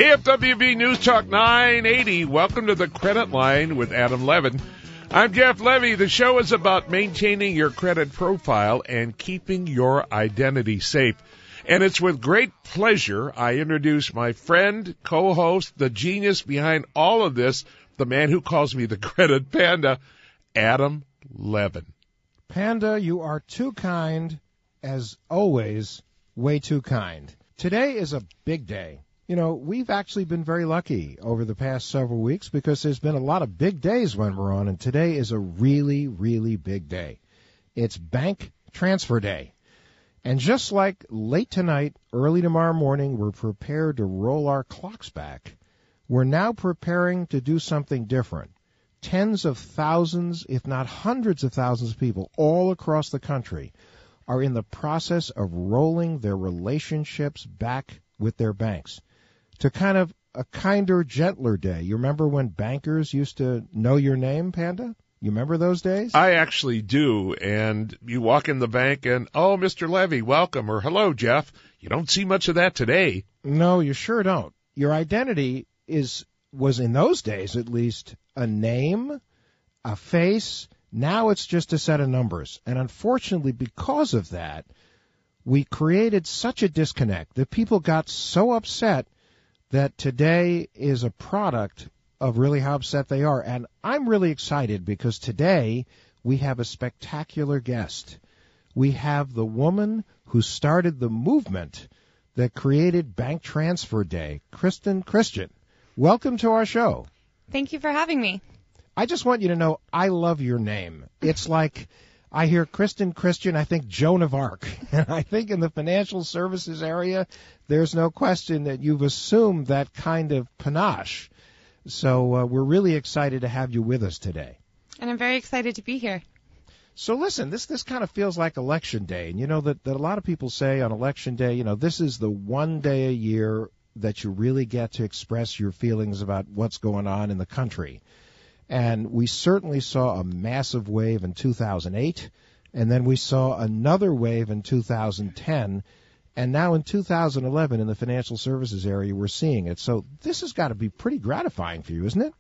KFWB News Talk 980. Welcome to the Credit Line with Adam Levin. I'm Jeff Levy. The show is about maintaining your credit profile and keeping your identity safe. And it's with great pleasure I introduce my friend, co-host, the genius behind all of this, the man who calls me the Credit Panda, Adam Levin. Panda, you are too kind, as always, way too kind. Today is a big day. You know, we've actually been very lucky over the past several weeks because there's been a lot of big days when we're on, and today is a really, really big day. It's Bank Transfer Day. And just like late tonight, early tomorrow morning, we're prepared to roll our clocks back, we're now preparing to do something different. Tens of thousands, if not hundreds of thousands of people all across the country are in the process of rolling their relationships back with their banks to kind of a kinder, gentler day. You remember when bankers used to know your name, Panda? You remember those days? I actually do, and you walk in the bank and, oh, Mr. Levy, welcome, or hello, Jeff. You don't see much of that today. No, you sure don't. Your identity was in those days, at least, a name, a face. Now it's just a set of numbers. And unfortunately, because of that, we created such a disconnect that people got so upset that today is a product of really how upset they are. And I'm really excited because today we have a spectacular guest. We have the woman who started the movement that created Bank Transfer Day, Kristen. Welcome to our show. Thank you for having me. I just want you to know I love your name. It's like I hear Kristen, I think Joan of Arc. And I think in the financial services area, there's no question that you've assumed that kind of panache. So we're really excited to have you with us today. And I'm very excited to be here. So listen, this kind of feels like Election Day. And you know that a lot of people say on Election Day, you know, this is the one day a year that you really get to express your feelings about what's going on in the country. And we certainly saw a massive wave in 2008, and then we saw another wave in 2010, and now in 2011 in the financial services area we're seeing it. So this has got to be pretty gratifying for you, isn't it?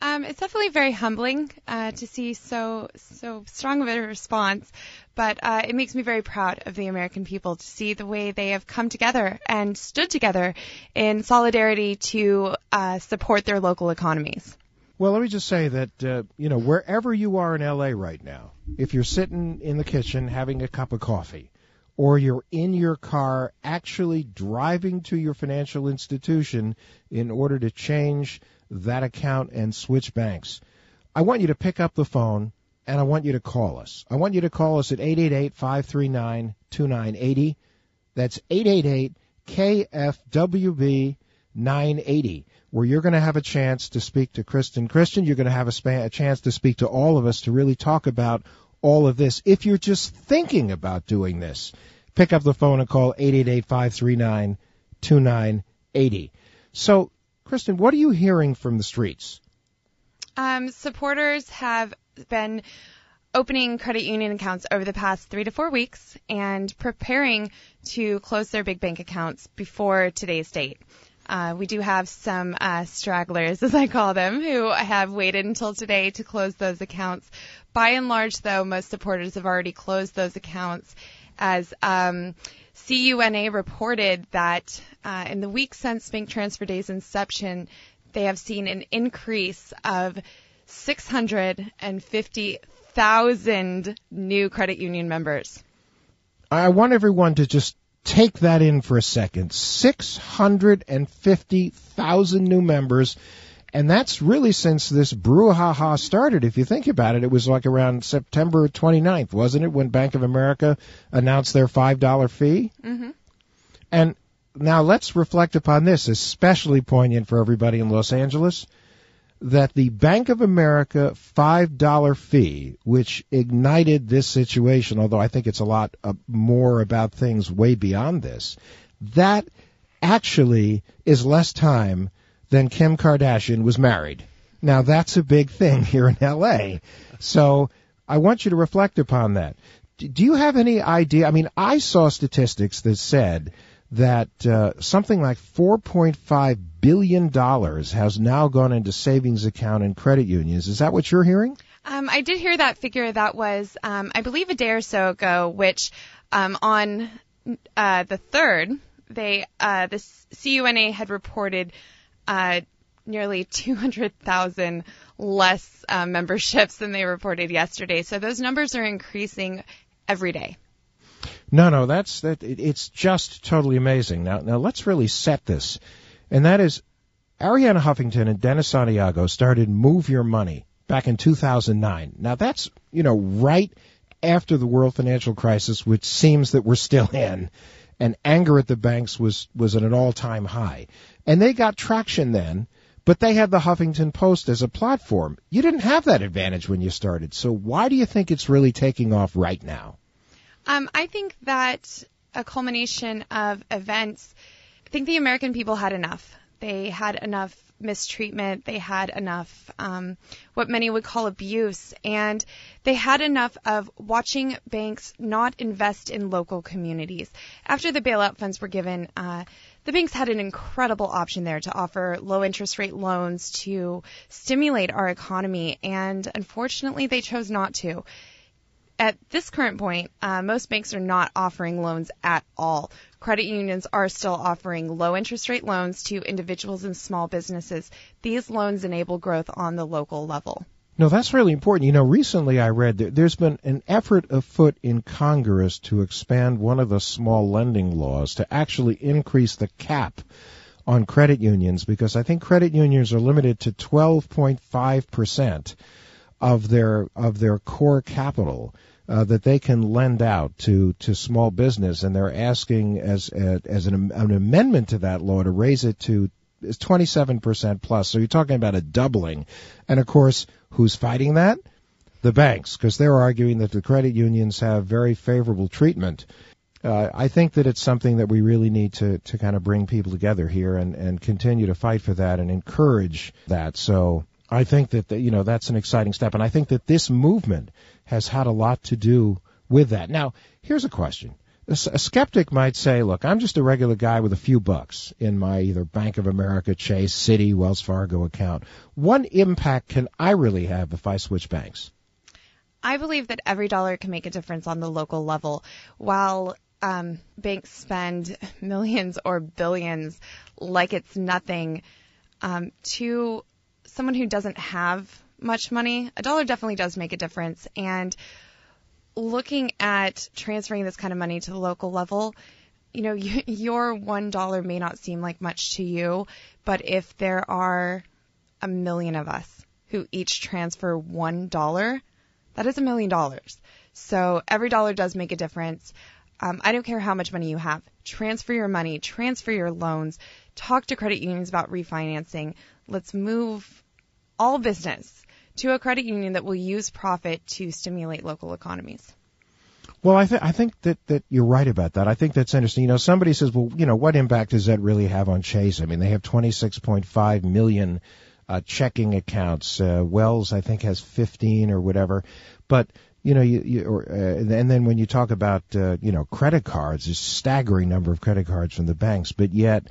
It's definitely very humbling to see so strong of a response, but it makes me very proud of the American people to see the way they have come together and stood together in solidarity to support their local economies. Well, let me just say that, wherever you are in L.A. right now, if you're sitting in the kitchen having a cup of coffee, or you're in your car actually driving to your financial institution in order to change that account and switch banks, I want you to pick up the phone and I want you to call us. I want you to call us at 888-539-2980. That's 888-KFWB 980. Where you're going to have a chance to speak to Kristen. You're going to have a chance to speak to all of us to really talk about all of this. If you're just thinking about doing this, pick up the phone and call 888-539-2980. So, Kristen, what are you hearing from the streets? Supporters have been opening credit union accounts over the past 3 to 4 weeks and preparing to close their big bank accounts before today's date. We do have some stragglers, as I call them, who have waited until today to close those accounts. By and large, though, most supporters have already closed those accounts, as CUNA reported that in the week since Bank Transfer Day's inception, they have seen an increase of 650,000 new credit union members. I want everyone to just take that in for a second. 650,000 new members, and that's really since this brouhaha started. If you think about it, it was like around September 29th, wasn't it, when Bank of America announced their $5 fee? Mm-hmm. And now let's reflect upon this, especially poignant for everybody in Los Angeles, that the Bank of America $5 fee, which ignited this situation, although I think it's a lot more about things way beyond this, that actually is less time than Kim Kardashian was married. Now, that's a big thing here in L.A., so I want you to reflect upon that. Do you have any idea? I mean, I saw statistics that said that something like $4.5 billion has now gone into savings account and credit unions. Is that what you're hearing? I did hear that figure. That was, I believe, a day or so ago, which on the 3rd, the CUNA had reported nearly 200,000 less memberships than they reported yesterday. So those numbers are increasing every day. No, it's just totally amazing. Now let's really set this. And that is, Arianna Huffington and Dennis Santiago started Move Your Money back in 2009. Now that's, right after the world financial crisis, which seems that we're still in, and anger at the banks was at an all-time high. And they got traction then, but they had the Huffington Post as a platform. You didn't have that advantage when you started. So why do you think it's really taking off right now? I think that a culmination of events, I think the American people had enough. They had enough mistreatment. They had enough what many would call abuse. And they had enough of watching banks not invest in local communities. After the bailout funds were given, the banks had an incredible option there to offer low interest rate loans to stimulate our economy. And unfortunately, they chose not to. At this current point, most banks are not offering loans at all. Credit unions are still offering low interest rate loans to individuals and small businesses. These loans enable growth on the local level. No, that's really important. Recently I read that there's been an effort afoot in Congress to expand one of the small lending laws to actually increase the cap on credit unions, because I think credit unions are limited to 12.5% of their core capital that they can lend out to small business, and they're asking as an amendment to that law to raise it to 27% plus. So you're talking about a doubling. And of course, who's fighting that? The banks, because they're arguing that the credit unions have very favorable treatment. I think that it's something that we really need to kind of bring people together here and continue to fight for that and encourage that. So I think that, that's an exciting step. And I think that this movement has had a lot to do with that. Now, here's a question. A skeptic might say, look, I'm just a regular guy with a few bucks in my either Bank of America, Chase, Citi, Wells Fargo account. What impact can I really have if I switch banks? I believe that every dollar can make a difference on the local level. While banks spend millions or billions like it's nothing, to someone who doesn't have much money, a dollar definitely does make a difference. And looking at transferring this kind of money to the local level, your $1 may not seem like much to you, but if there are 1 million of us who each transfer $1, that is $1 million. So every dollar does make a difference. I don't care how much money you have. Transfer your money, transfer your loans, talk to credit unions about refinancing. Let's move all business to a credit union that will use profit to stimulate local economies. Well, I think that you're right about that. I think that's interesting. Somebody says, well, what impact does that really have on Chase? I mean, they have 26.5 million checking accounts. Wells, I think, has 15 or whatever. But and then when you talk about credit cards, there's a staggering number of credit cards from the banks. But yet,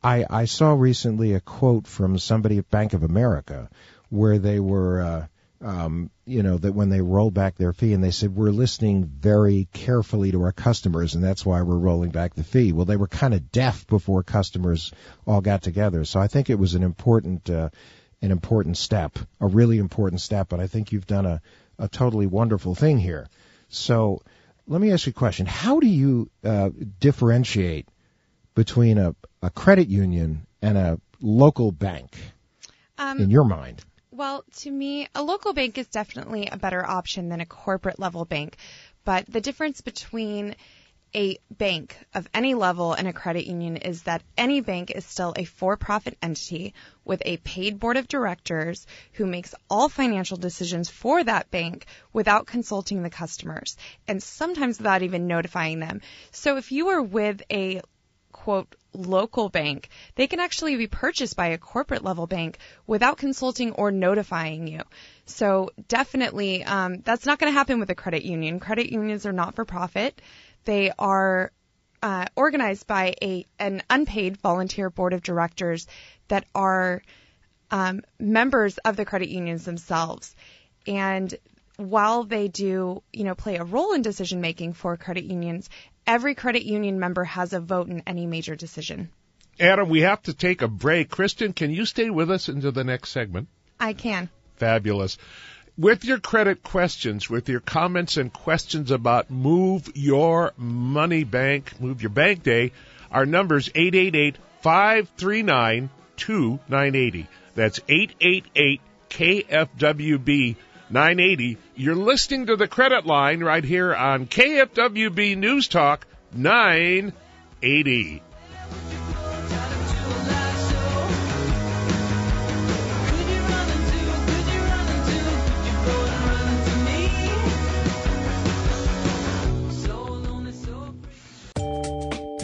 I saw recently a quote from somebody at Bank of America where they were, that when they rolled back their fee, and they said, we're listening very carefully to our customers, and that's why we're rolling back the fee. Well, they were kind of deaf before customers all got together. So I think it was an important step, a really important step, but I think you've done a totally wonderful thing here. So let me ask you a question. How do you differentiate between a credit union and a local bank in your mind? Well, to me, a local bank is definitely a better option than a corporate level bank. But the difference between a bank of any level and a credit union is that any bank is still a for-profit entity with a paid board of directors who makes all financial decisions for that bank without consulting the customers, and sometimes without even notifying them. So if you are with a quote local bank, they can actually be purchased by a corporate level bank without consulting or notifying you. So definitely that's not going to happen with a credit union. Credit unions are not for profit. They are organized by an unpaid volunteer board of directors that are members of the credit unions themselves. And while they do, play a role in decision making for credit unions, every credit union member has a vote in any major decision. Adam, we have to take a break. Kristen, can you stay with us into the next segment? I can. Fabulous. With your credit questions, with your comments and questions about Move Your Bank Day, our number's 888-539-2980. That's 888-KFWB 980. You're listening to the Credit Line right here on KFWB News Talk 980.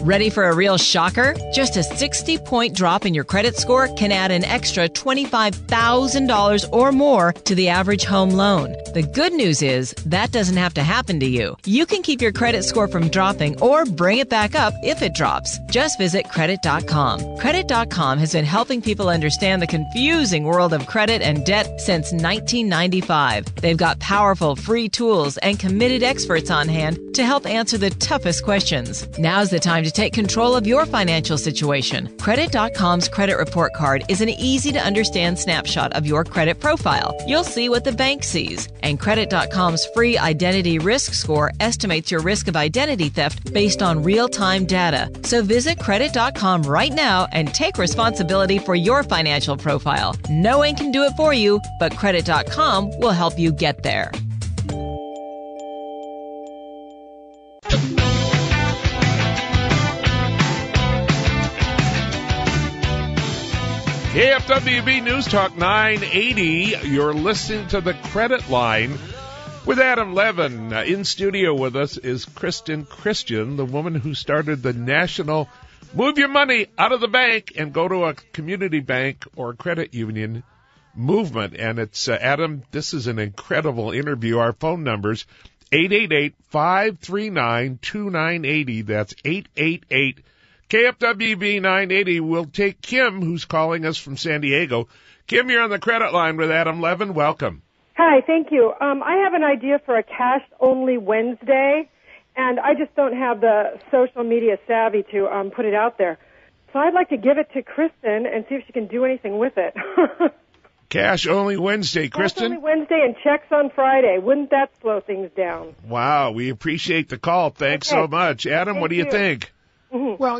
Ready for a real shocker? Just a 60-point drop in your credit score can add an extra $25,000 or more to the average home loan. The good news is that doesn't have to happen to you. You can keep your credit score from dropping or bring it back up if it drops. Just visit credit.com. Credit.com has been helping people understand the confusing world of credit and debt since 1995. They've got powerful free tools and committed experts on hand to help answer the toughest questions. Now's the time to take control of your financial situation. Credit.com's credit report card is an easy-to-understand snapshot of your credit profile. You'll see what the bank sees. And Credit.com's free identity risk score estimates your risk of identity theft based on real-time data. So visit Credit.com right now and take responsibility for your financial profile. No one can do it for you, but Credit.com will help you get there. KFWB News Talk 980. You're listening to the Credit Line with Adam Levin. In studio with us is Kristen, the woman who started the national Move Your Money Out of the Bank and Go to a Community Bank or Credit Union movement. And it's, Adam, this is an incredible interview. Our phone number's 888-539-2980. That's 888 KFWB 980. We'll take Kim, who's calling us from San Diego. Kim, you're on the Credit Line with Adam Levin. Welcome. Hi, thank you. I have an idea for a cash-only Wednesday, and I just don't have the social media savvy to put it out there. So I'd like to give it to Kristen and see if she can do anything with it. Cash-only Wednesday, Kristen? Cash-only Wednesday and checks on Friday. Wouldn't that slow things down? Wow, we appreciate the call. Thanks so much. Adam, what do you think? Mm-hmm. Well,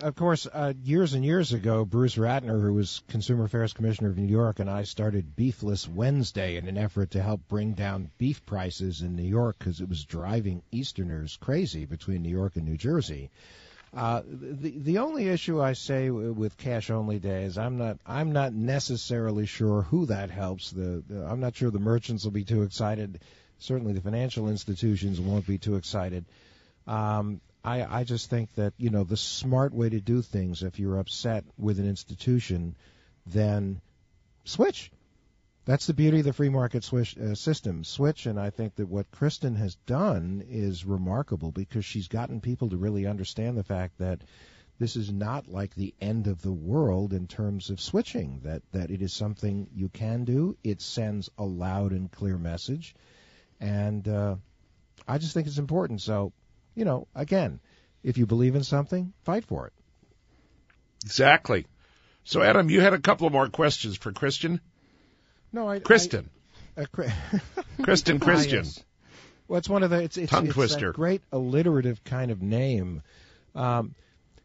of course, years and years ago, Bruce Ratner, who was Consumer Affairs Commissioner of New York, and I started Beefless Wednesday in an effort to help bring down beef prices in New York because it was driving Easterners crazy between New York and New Jersey. The only issue I say with Cash Only Day is I'm not necessarily sure who that helps. I'm not sure the merchants will be too excited. Certainly the financial institutions won't be too excited. I just think that, the smart way to do things, if you're upset with an institution, then switch. That's the beauty of the free market system. Switch, and I think that what Kristen has done is remarkable because she's gotten people to really understand the fact that this is not like the end of the world in terms of switching, that it is something you can do. It sends a loud and clear message, and I just think it's important. So, again, if you believe in something, fight for it. Exactly. So, Adam, you had a couple of more questions for Kristen. No, Kristen. Kristen. Yes. Well, it's one of the it's tongue twister. A great alliterative kind of name.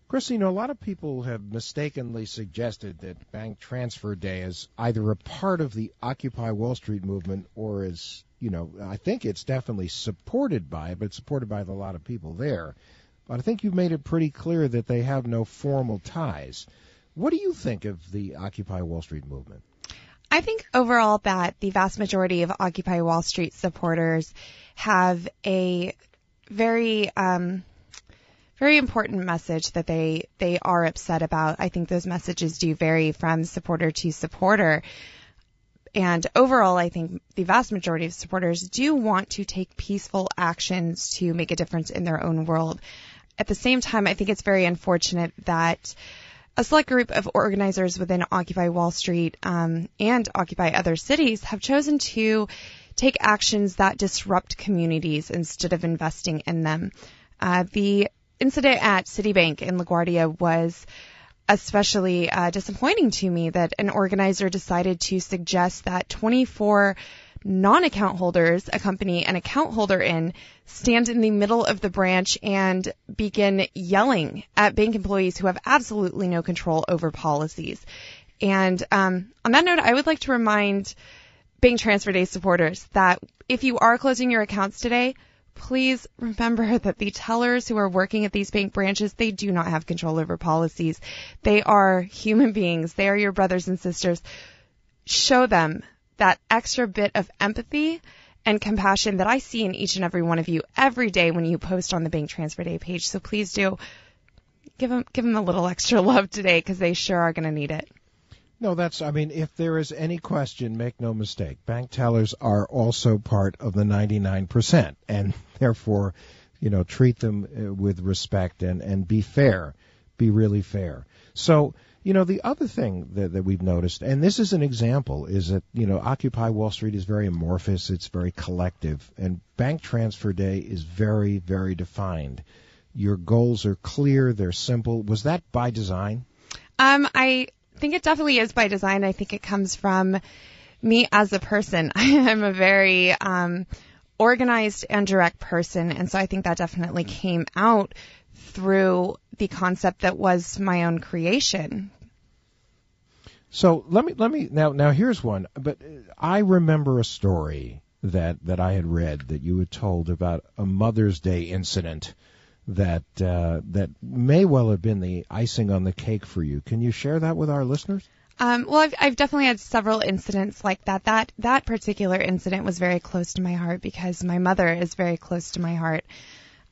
Kristen, a lot of people have mistakenly suggested that Bank Transfer Day is either a part of the Occupy Wall Street movement or is, I think it's definitely supported by it, but it's supported by a lot of people there. But I think you've made it pretty clear that they have no formal ties. What do you think of the Occupy Wall Street movement? I think overall that the vast majority of Occupy Wall Street supporters have a very important message that they are upset about. I think those messages do vary from supporter to supporter. And overall, I think the vast majority of supporters do want to take peaceful actions to make a difference in their own world. at the same time, I think it's very unfortunate that a select group of organizers within Occupy Wall Street and Occupy other cities have chosen to take actions that disrupt communities instead of investing in them. The incident at Citibank in LaGuardia was especially disappointing to me, that an organizer decided to suggest that 24 non-account holders accompany an account holder in, stand in the middle of the branch, and begin yelling at bank employees who have absolutely no control over policies. And on that note, I would like to remind Bank Transfer Day supporters that if you are closing your accounts today, please remember that the tellers who are working at these bank branches, they do not have control over policies. They are human beings. They are your brothers and sisters. Show them that extra bit of empathy and compassion that I see in each and every one of you every day when you post on the Bank Transfer Day page. So please do give them a little extra love today, because they sure are going to need it. No, if there is any question, make no mistake, bank tellers are also part of the 99%, and therefore, treat them with respect and be fair, be really fair. So, the other thing that we've noticed, and this is an example, is that, Occupy Wall Street is very amorphous, it's very collective, and Bank Transfer Day is very, very defined. Your goals are clear, they're simple. Was that by design? I think it definitely is by design. I think it comes from me as a person. I'm a very organized and direct person, and so I think that definitely came out through the concept that was my own creation. So let me now here's one. But I remember a story that I had read that you had told about a Mother's Day incident that may well have been the icing on the cake for you. Can you share that with our listeners? Well, I've definitely had several incidents like that. That particular incident was very close to my heart because my mother is very close to my heart.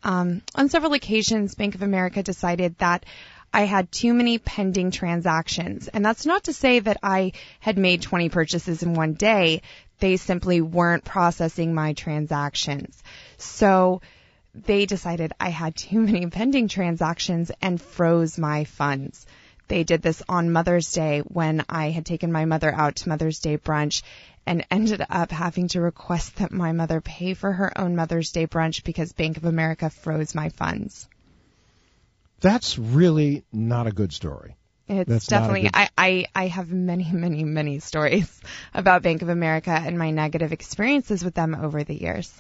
On several occasions, Bank of America decided that I had too many pending transactions. And that's not to say that I had made 20 purchases in one day. They simply weren't processing my transactions. So they decided I had too many pending transactions and froze my funds. They did this on Mother's Day when I had taken my mother out to Mother's Day brunch and ended up having to request that my mother pay for her own Mother's Day brunch because Bank of America froze my funds. That's really not a good story. It's definitely, I have many, many, many stories about Bank of America and my negative experiences with them over the years.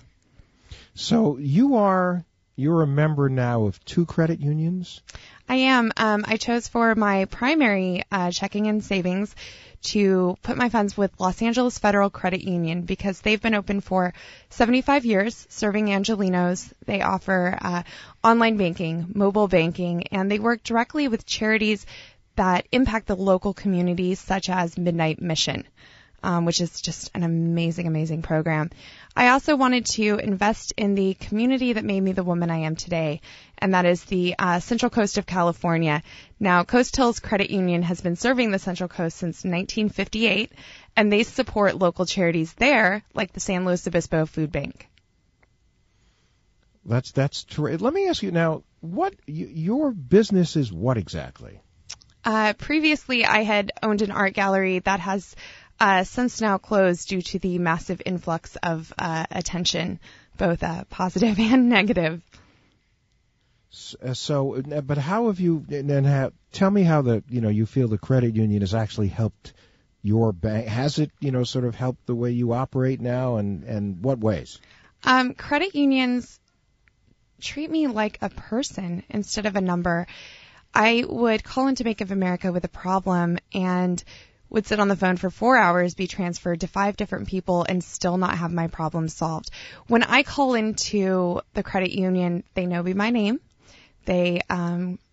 So you're a member now of 2 credit unions? I am. I chose for my primary checking and savings to put my funds with Los Angeles Federal Credit Union because they've been open for 75 years, serving Angelenos. They offer online banking, mobile banking, and they work directly with charities that impact the local communities, such as Midnight Mission, which is just an amazing, amazing program. I also wanted to invest in the community that made me the woman I am today, and that is the Central Coast of California. Now, Coast Hills Credit Union has been serving the Central Coast since 1958, and they support local charities there, like the San Luis Obispo Food Bank. That's terrific. Let me ask you now, your business is what exactly? Previously, I had owned an art gallery that has since now closed due to the massive influx of attention, both positive and negative. So, but how have you? Tell me how you feel the credit union has actually helped your bank. Has it sort of helped the way you operate now, and what ways? Credit unions treat me like a person instead of a number. I would call into Bank of America with a problem and would sit on the phone for 4 hours, be transferred to 5 different people, and still not have my problem solved. When I call into the credit union, they know me by name. They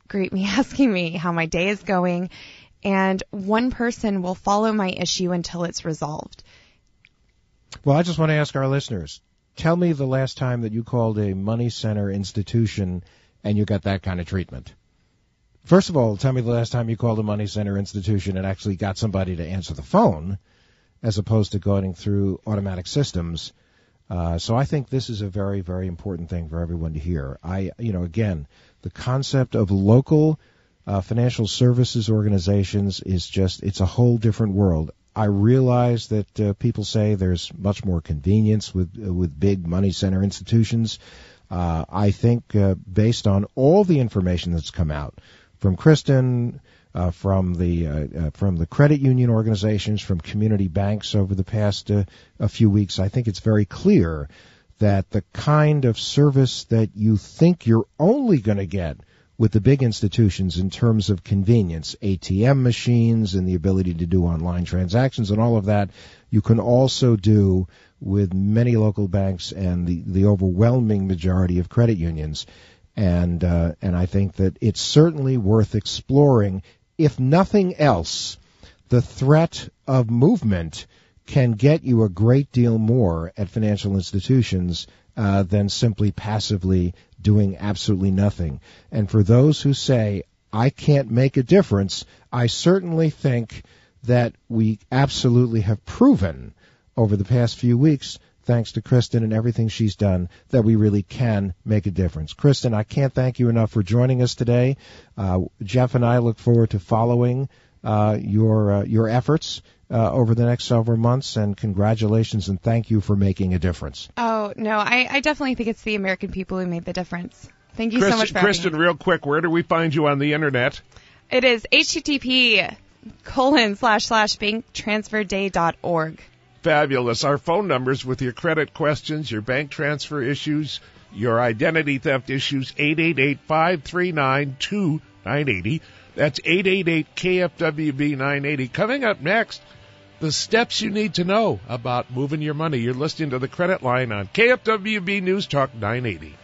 greet me asking me how my day is going, and one person will follow my issue until it's resolved. Well, I just want to ask our listeners, tell me the last time that you called a money center institution and you got that kind of treatment. First of all, tell me the last time you called a money center institution and actually got somebody to answer the phone as opposed to going through automatic systems. So I think this is a very, very important thing for everyone to hear. Again, the concept of local financial services organizations is it's a whole different world. I realize that people say there's much more convenience with big money center institutions. I think based on all the information that's come out from Kristen, from the credit union organizations, from community banks over the past a few weeks, I think it's very clear that the kind of service that you think you're only going to get with the big institutions in terms of convenience, ATM machines and the ability to do online transactions and all of that, you can also do with many local banks and the overwhelming majority of credit unions. And I think that it's certainly worth exploring. If nothing else, the threat of movement can get you a great deal more at financial institutions than simply passively doing absolutely nothing. And for those who say, I can't make a difference, I certainly think that we absolutely have proven over the past few weeks, thanks to Kristen and everything she's done, that we really can make a difference. Kristen, I can't thank you enough for joining us today. Jeff and I look forward to following your efforts over the next several months, and congratulations and thank you for making a difference. Oh, no, I definitely think it's the American people who made the difference. Thank you so much for Kristen, having me. real quick, where do we find you on the internet? It is http://banktransferday.org. Fabulous. Our phone numbers with your credit questions, your bank transfer issues, your identity theft issues, 888-539-2980. That's 888-KFWB-980. Coming up next, the steps you need to know about moving your money. You're listening to The Credit Line on KFWB News Talk 980.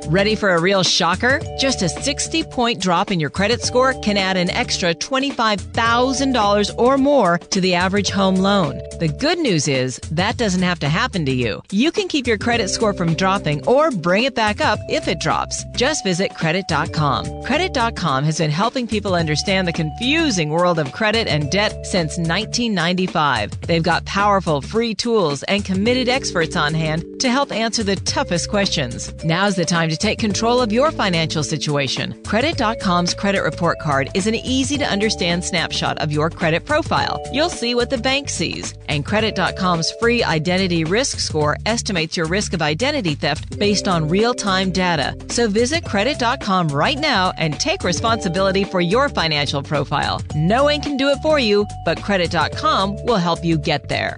Ready for a real shocker? Just a 60-point drop in your credit score can add an extra $25,000 or more to the average home loan. The good news is that doesn't have to happen to you. You can keep your credit score from dropping or bring it back up if it drops. Just visit credit.com. Credit.com has been helping people understand the confusing world of credit and debt since 1995. They've got powerful free tools and committed experts on hand to help answer the toughest questions. Now's the time to take control of your financial situation. Credit.com's credit report card is an easy-to-understand snapshot of your credit profile. You'll see what the bank sees. And Credit.com's free identity risk score estimates your risk of identity theft based on real-time data. So visit Credit.com right now and take responsibility for your financial profile. No one can do it for you, but Credit.com will help you get there.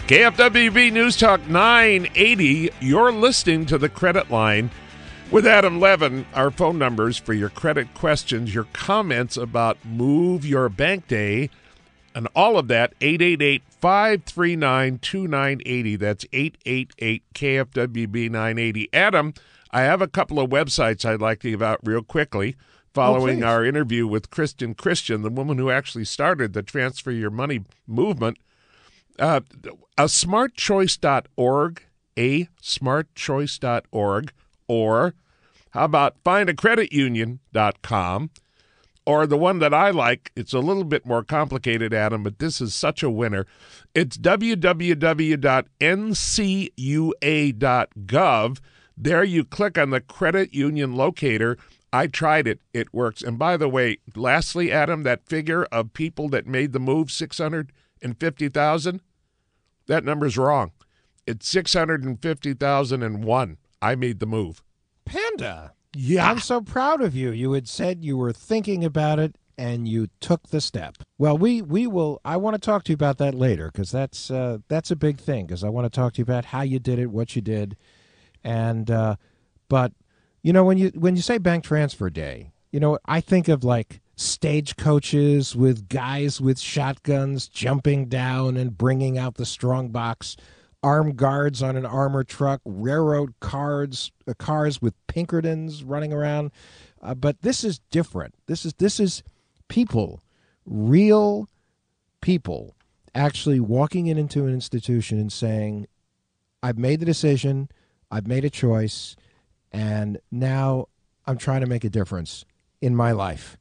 KFWB News Talk 980, you're listening to The Credit Line with Adam Levin. Our phone numbers for your credit questions, your comments about Move Your Bank Day, and all of that, 888-539-2980. That's 888-KFWB-980. Adam, I have a couple of websites I'd like to give out real quickly following our interview with Kristen, the woman who actually started the Transfer Your Money movement. Smartchoice.org, smartchoice.org, or how about findacreditunion.com, or the one that I like, it's a little bit more complicated, Adam, but this is such a winner. It's www.ncua.gov. There you click on the credit union locator. I tried it. It works. And by the way, lastly, Adam, that figure of people that made the move, 650,000, that number's wrong. It's 650,001. I made the move. Panda. Yeah. I'm so proud of you. You had said you were thinking about it, and you took the step. Well, we will. I want to talk to you about that later, because that's a big thing, because I want to talk to you about how you did it, what you did. And but, you know, when you say Bank Transfer Day, you know, I think of like stagecoaches with guys with shotguns jumping down and bringing out the strong box, armed guards on an armored truck, railroad cars with Pinkertons running around. But this is different. This is people, real people, actually walking into an institution and saying, I've made the decision, I've made a choice, and now I'm trying to make a difference in my life.